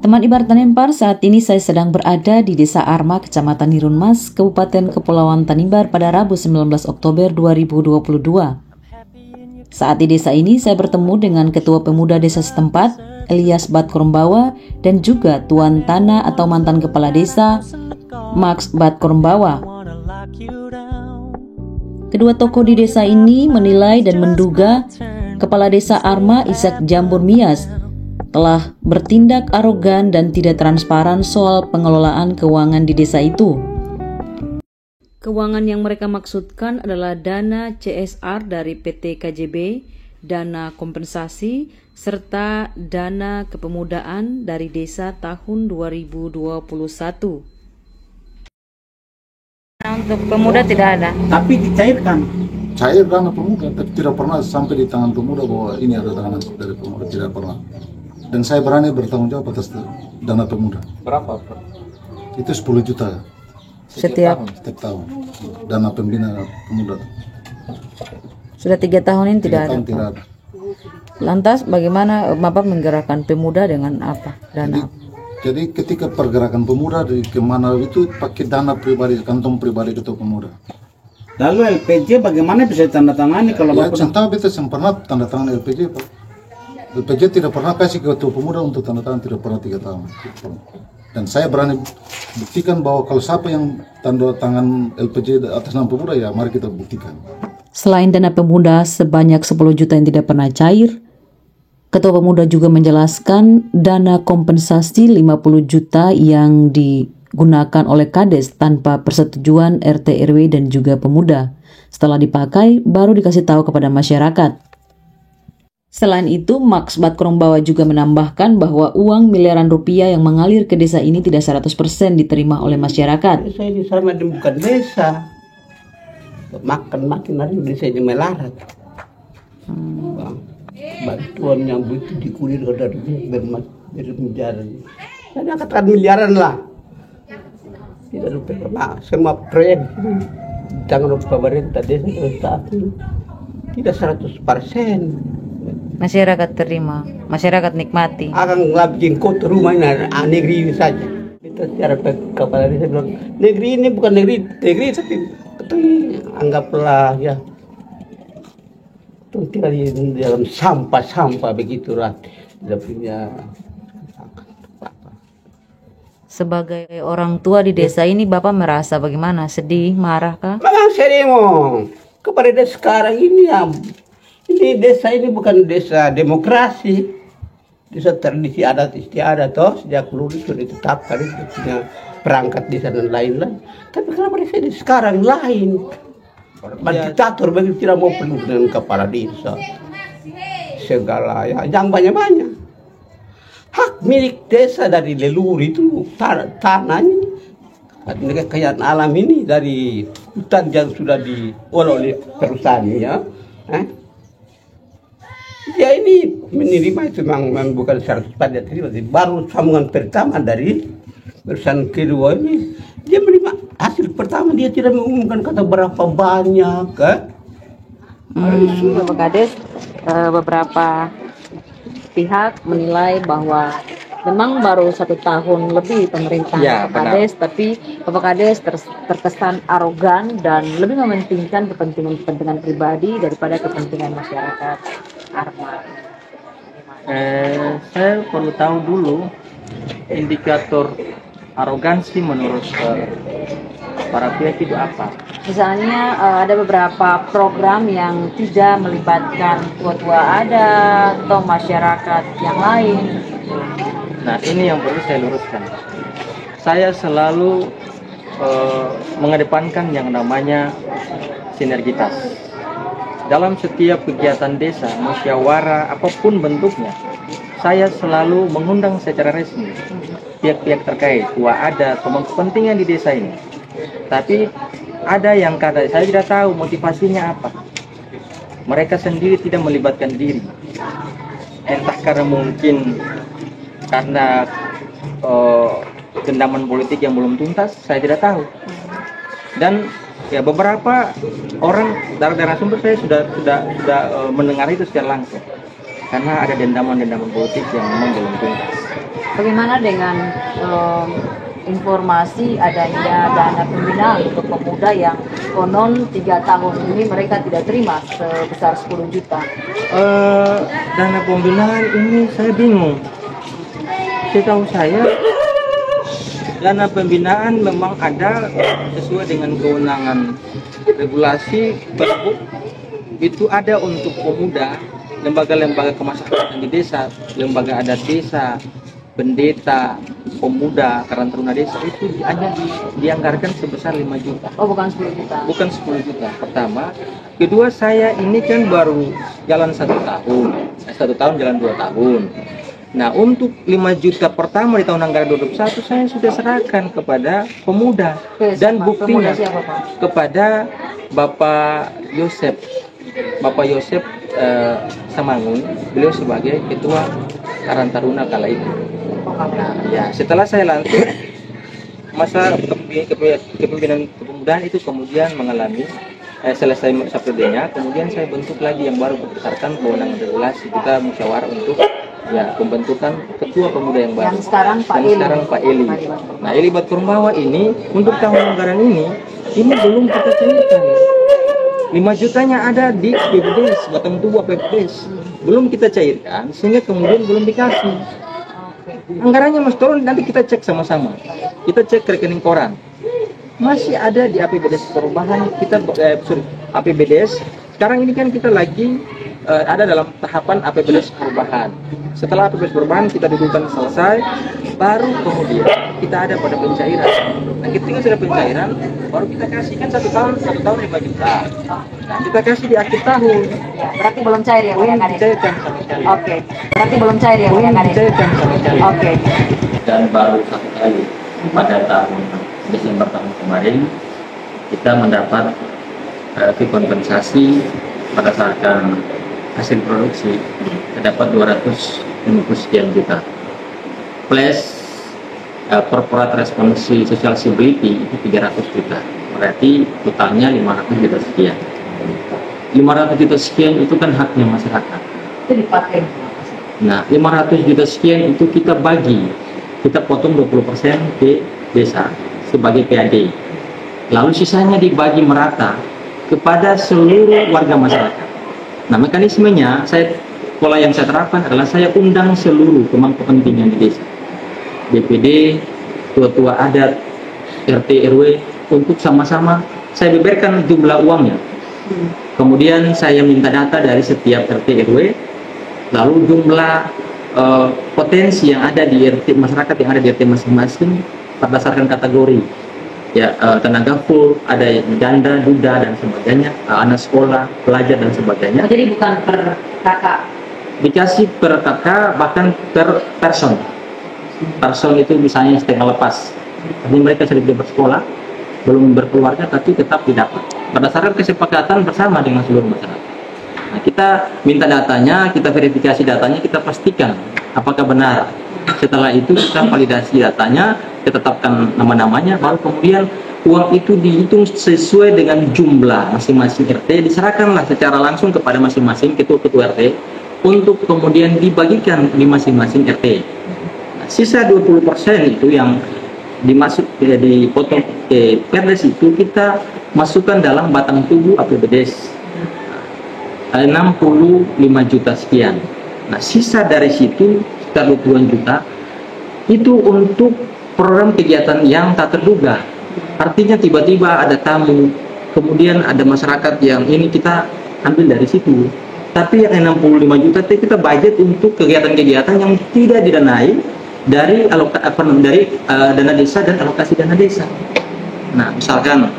Teman Ibar Tanimbar, saat ini saya sedang berada di Desa Arma, Kecamatan Nirunmas, Kabupaten Kepulauan Tanimbar pada Rabu 19 Oktober 2022. Saat di desa ini saya bertemu dengan Ketua Pemuda Desa setempat, Elias Batkormbawa, dan juga Tuan Tanah atau mantan Kepala Desa, Max Batkormbawa. Kedua tokoh di desa ini menilai dan menduga Kepala Desa Arma Ishak Jambur Mias telah bertindak arogan dan tidak transparan soal pengelolaan keuangan di desa itu. Keuangan yang mereka maksudkan adalah dana CSR dari PT KJB, dana kompensasi, serta dana kepemudaan dari desa tahun 2021. Untuk pemuda tidak ada. Tapi dicairkan. Cair dana pemuda, tapi tidak pernah sampai di tangan pemuda bahwa ini ada dana dari pemuda, tidak pernah. Dan saya berani bertanggung jawab atas dana pemuda. Berapa? Itu 10 juta Setiap tahun. Dana pembina pemuda. Sudah 3 tahun ini tidak ada. Tidak ada. Lantas bagaimana Bapak menggerakkan pemuda dengan apa? Dana? Jadi ketika pergerakan pemuda di kemana itu pakai dana pribadi, kantong pribadi ketua pemuda. Lalu LPJ bagaimana bisa tanda tangani kalau Ya, Bapak? contoh beta yang pernah tanda tangan LPJ, Pak. LPJ tidak pernah kasih ke ketua pemuda untuk tanda tangan, tidak pernah 3 tahun. Dan saya berani buktikan bahwa kalau siapa yang tanda tangan LPJ atas nama pemuda, ya mari kita buktikan. Selain dana pemuda sebanyak 10 juta yang tidak pernah cair, Ketua Pemuda juga menjelaskan dana kompensasi 50 juta yang digunakan oleh Kades tanpa persetujuan RT RW dan juga pemuda. Setelah dipakai, baru dikasih tahu kepada masyarakat. Selain itu, Max Batkormbawa juga menambahkan bahwa uang miliaran rupiah yang mengalir ke desa ini tidak 100% diterima oleh masyarakat. Saya di sana bukan desa. Makin hari desa ini melarat. Bantuan yang begitu dikulir dari penjara. Saya katakan miliaran lah. Tidak lupa semua proyek tangan pemerintah desa saat ini tidak 100%. Masyarakat terima, masyarakat nikmati. Akan labjin kota rumahnya negeri ini saja. Kita secara kepala desa bilang negeri ini bukan negeri tapi anggaplah ya itu tinggal di dalam sampah begitulah. Tidak punya. Sebagai orang tua di desa ini, Bapak merasa bagaimana? Sedih, marah kah? Memang sedih kepada desa sekarang ini ya. Ini desa ini bukan desa demokrasi, desa tradisi adat istiadat toh sejak dulu sudah ditetapkan itu punya perangkat desa dan lain-lain. Tapi kenapa desa ini sekarang lain? Diktator begitu tidak mau penuh dengan kepala desa, segala ya, yang banyak-banyak. Hak milik desa dari leluhur itu tanahnya, kekayaan alam ini dari hutan yang sudah diolah oleh perusahaan ya. Ya ini menerima itu memang bukan 100% dia terima. Baru sambungan pertama dari perusahaan kedua ini dia menerima hasil pertama, dia tidak mengumumkan kata berapa banyak Bapak Kades, beberapa pihak menilai bahwa memang baru 1 tahun lebih pemerintah Bapak Kades, tapi Bapak Kades terkesan arogan dan lebih mementingkan kepentingan pribadi daripada kepentingan masyarakat Arma. Saya perlu tahu dulu indikator arogansi menurut para pihak itu apa? Misalnya ada beberapa program yang tidak melibatkan tua-tua adat atau masyarakat yang lain. Nah, ini yang perlu saya luruskan. Saya selalu mengedepankan yang namanya sinergitas. Dalam setiap kegiatan desa, musyawarah, apapun bentuknya, saya selalu mengundang secara resmi pihak-pihak terkait, tua adat, pemangku kepentingan di desa ini. Tapi ada yang kata, saya tidak tahu motivasinya apa. Mereka sendiri tidak melibatkan diri. Entah karena mungkin karena dendaman politik yang belum tuntas, saya tidak tahu. Dan ya beberapa orang dari narasumber saya sudah mendengar itu secara langsung, karena ada dendaman politik yang memang belum tuntas. Bagaimana dengan informasi adanya dana pembinaan untuk pemuda yang konon 3 tahun ini mereka tidak terima sebesar 10 juta? Dana pembinaan ini saya bingung. Setahu saya dana pembinaan memang ada sesuai dengan kewenangan regulasi Pergub, itu ada untuk pemuda, lembaga-lembaga kemasyarakatan di desa, lembaga adat desa, pendeta, pemuda, karang taruna desa itu hanya dianggarkan sebesar 5 juta. Oh, bukan 10 juta. Bukan 10 juta. Pertama, kedua saya ini kan baru jalan 1 tahun. 1 tahun jalan 2 tahun. Nah, untuk 5 juta pertama di tahun anggaran 2021 saya sudah serahkan kepada pemuda. Dan buktinya siapa, Pak? kepada Bapak Yosep. Bapak Yosep Samangun, beliau sebagai ketua Karang Taruna kala itu. Nah, ya setelah saya lantik masa kepemimpinan kepemudaan itu kemudian mengalami selesai masa periodenya, kemudian saya bentuk lagi yang baru berdasarkan kewenangan regulasi. Kita musyawarah untuk ya pembentukan ketua pemuda yang baru. Yang sekarang Pak Eli. Nah, Eli Batkurumbawa ini untuk tahun anggaran ini belum kita cairkan. 5 jutanya ada di PPDS, batang tubuh PPDS. Belum kita cairkan sehingga kemudian belum dikasih. Anggarannya Mas turun, nanti kita cek sama-sama. Kita cek ke rekening koran. Masih ada di APBDes perubahan kita APBDes. Sekarang ini kan kita lagi ada dalam tahapan APBDes perubahan. Setelah APBDes perubahan kita dudukkan selesai, baru kemudian kita ada pada pencairan. Nah, ketika sudah pencairan, baru kita kasihkan 1 tahun 5 juta. Nah, kita kasih di akhir tahun. Ya, berarti belum cair ya, Pak Belum Kades? dicairkan sama sekali. Oke, berarti belum cair ya, Pak Belum Kades? dicairkan sama sekali. Oke. Dan baru 1 kali pada tahun Desember tahun kemarin kita mendapat kompensasi berdasarkan hasil produksi terdapat 250 sekian juta plus corporate responsibility itu 300 juta, berarti totalnya 500 juta sekian. 500 juta sekian itu kan haknya masyarakat. Itu dipakai. Nah, 500 juta sekian itu kita bagi, kita potong 20% ke desa sebagai PAD. Lalu sisanya dibagi merata kepada seluruh warga masyarakat. Nah, mekanismenya pola yang saya terapkan adalah saya undang seluruh pemangku kepentingan di desa. DPD, tua-tua adat, RT RW untuk sama-sama saya beberkan jumlah uangnya. Kemudian saya minta data dari setiap RT RW, lalu jumlah potensi yang ada di RT masyarakat yang ada di RT masing-masing berdasarkan kategori. Ya, tenaga full, ada janda, duda dan sebagainya, anak sekolah, pelajar dan sebagainya. Jadi bukan per kakak. Dikasih per kakak, bahkan per person. Person itu misalnya setengah lepas. Jadi mereka sudah bersekolah, belum berkeluarga tapi tetap didapat. Berdasarkan kesepakatan bersama dengan seluruh masyarakat. Nah, kita minta datanya, kita verifikasi datanya, kita pastikan apakah benar. Setelah itu kita validasi datanya, kita tetapkan nama-namanya, baru kemudian uang itu dihitung sesuai dengan jumlah masing-masing RT, diserahkanlah secara langsung kepada masing-masing ketua-ketua RT untuk kemudian dibagikan di masing-masing RT. Nah, sisa 20% itu yang dipotong ke PERDES itu kita masukkan dalam batang tubuh APBDes 65 juta sekian. Nah, sisa dari situ sekitar 20-an juta itu untuk program kegiatan yang tak terduga. Artinya tiba-tiba ada tamu, kemudian ada masyarakat yang ini kita ambil dari situ. Tapi yang 65 juta itu kita budget untuk kegiatan-kegiatan yang tidak didanai dari dana desa dan alokasi dana desa. Nah, misalkan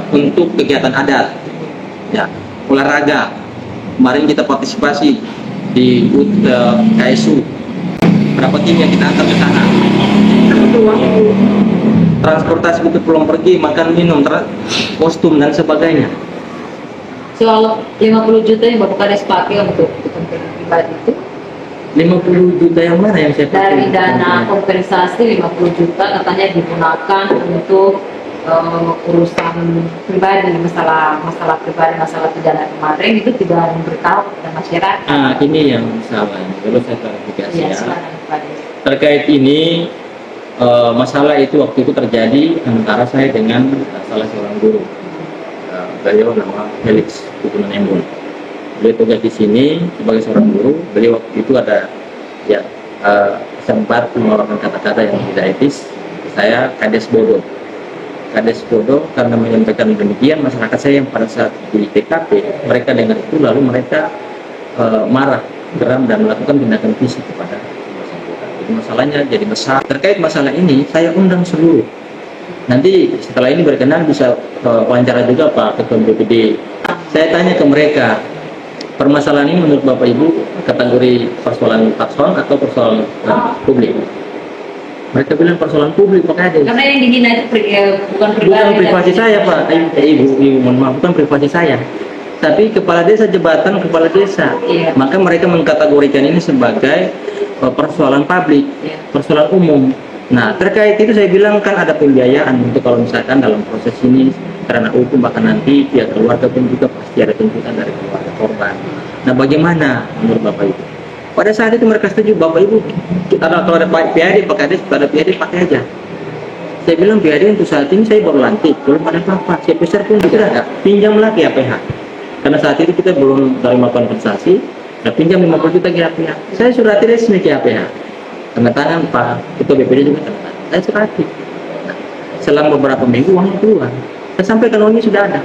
untuk kegiatan adat, ya olahraga. Kemarin kita partisipasi di KSU, berapa tim yang kita antar ke sana. Itu waktu transportasi untuk pulang pergi, makan minum, kostum dan sebagainya. Soal 50 juta yang Bapak Kades pakai untuk kepentingan pribadi itu 50 juta yang mana yang saya pakai? dari dana kompensasi 50 juta katanya digunakan untuk urusan pribadi, masalah pribadi, masalah pidana kemarin itu tidak memberitahu kepada masyarakat. Ini yang salah. Perlu saya klarifikasi Ya, ya. silakan, Pak Kades. terkait ini masalah itu waktu itu terjadi antara saya dengan salah seorang guru. Beliau nama Felix Tukunan Embon. Beliau tugas di sini sebagai seorang guru. Beliau waktu itu ada ya sempat mengeluarkan kata-kata yang tidak etis. Saya kades bodoh. Kades bodoh karena menyampaikan demikian, masyarakat saya yang pada saat di TKP mereka dengar itu lalu mereka marah, geram dan melakukan tindakan fisik kepada bersangkutan. Jadi masalahnya jadi besar. Terkait masalah ini saya undang seluruh. Nanti setelah ini berkenan bisa wawancara juga Pak Ketua BPD. Saya tanya ke mereka, permasalahan ini menurut Bapak Ibu kategori persoalan person atau persoalan publik? Mereka bilang persoalan publik Pak Kades. Karena yang dihina itu bukan privasi saya Pak, Ibu mohon maaf, bukan privasi saya. Tapi kepala desa, jabatan kepala desa. Iya. Maka mereka mengkategorikan ini sebagai persoalan publik, persoalan umum. Nah, terkait itu saya bilang kan ada pembiayaan untuk kalau misalkan dalam proses ini karena hukum bahkan nanti pihak keluarga pun juga pasti ada tuntutan dari keluarga korban. Nah, bagaimana menurut Bapak Ibu? Pada saat itu mereka setuju, Bapak Ibu, kalau ada PAD, Pak Kades, ada PAD pakai aja. Saya bilang PAD untuk saat ini saya baru lantik, belum ada apa-apa. CPSR pun tidak ada, pinjam lagi APH. Karena saat itu kita belum terima kompensasi, nah pinjam 50 juta ke APH. Saya surati resmi ke APH. Tanda tangan Pak Ketua BPD juga tanda tangan. Saya surati. Nah, selang beberapa minggu uangnya keluar. Saya sampaikan uangnya sudah ada.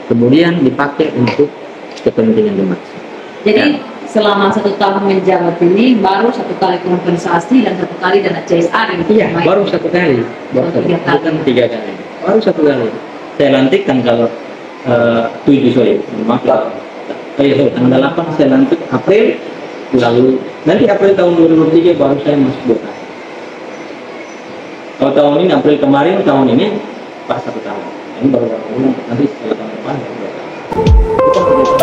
Kemudian dipakai untuk kepentingan demokrasi. Jadi selama 1 tahun menjabat ini baru 1 kali kompensasi dan 1 kali dana CSR yang Iya, baru 1 kali, baru 1 kali, bukan 3 kali, baru 1 kali. Saya lantik tanggal 7 sorry, maaf, tanggal 8 saya lantik April, lalu nanti April tahun 2023 baru saya masuk 2 kali. Kalau tahun ini April kemarin, tahun ini pas 1 tahun. Ini baru 1 bulan, nanti setelah tahun depan baru 2 kali.